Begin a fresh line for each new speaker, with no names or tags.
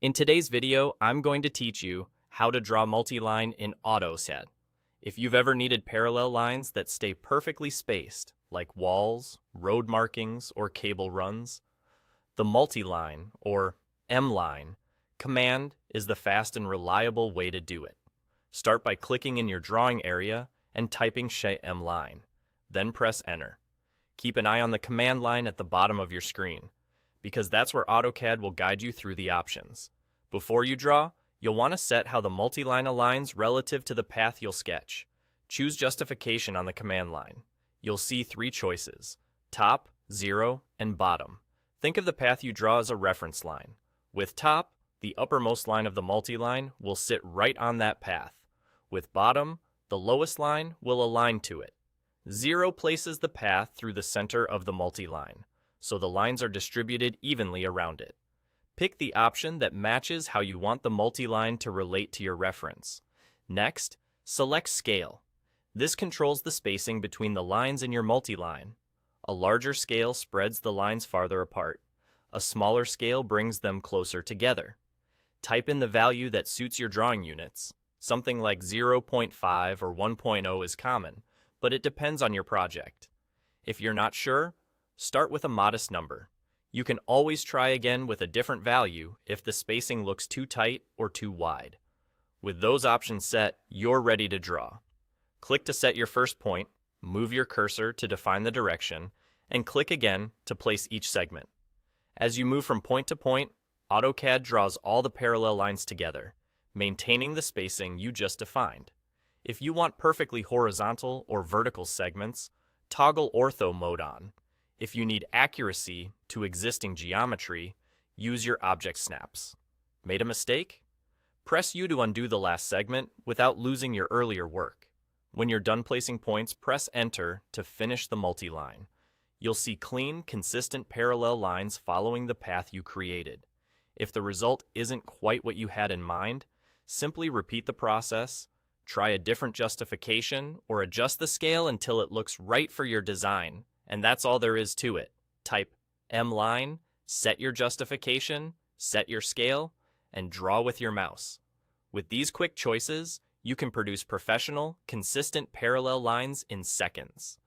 In today's video, I'm going to teach you how to draw multiline in AutoCAD. If you've ever needed parallel lines that stay perfectly spaced, like walls, road markings, or cable runs, the Multiline, or mline, command is the fast and reliable way to do it. Start by clicking in your drawing area and typing mline, then press Enter. Keep an eye on the command line at the bottom of your screen, because that's where AutoCAD will guide you through the options. Before you draw, you'll want to set how the multiline aligns relative to the path you'll sketch. Choose justification on the command line. You'll see three choices: top, zero, and bottom. Think of the path you draw as a reference line. With top, the uppermost line of the multiline will sit right on that path. With bottom, the lowest line will align to it. Zero places the path through the center of the multiline, so the lines are distributed evenly around it. Pick the option that matches how you want the multiline to relate to your reference. Next, select Scale. This controls the spacing between the lines in your multiline. A larger scale spreads the lines farther apart. A smaller scale brings them closer together. Type in the value that suits your drawing units. Something like 0.5 or 1.0 is common, but it depends on your project. If you're not sure, start with a modest number. You can always try again with a different value if the spacing looks too tight or too wide. With those options set, you're ready to draw. Click to set your first point, move your cursor to define the direction, and click again to place each segment. As you move from point to point, AutoCAD draws all the parallel lines together, maintaining the spacing you just defined. If you want perfectly horizontal or vertical segments, toggle ortho mode on. If you need accuracy to existing geometry, use your object snaps. Made a mistake? Press U to undo the last segment without losing your earlier work. When you're done placing points, press Enter to finish the multiline. You'll see clean, consistent parallel lines following the path you created. If the result isn't quite what you had in mind, simply repeat the process, try a different justification, or adjust the scale until it looks right for your design. And that's all there is to it. Type mline, set your justification, set your scale, and draw with your mouse. With these quick choices, you can produce professional, consistent parallel lines in seconds.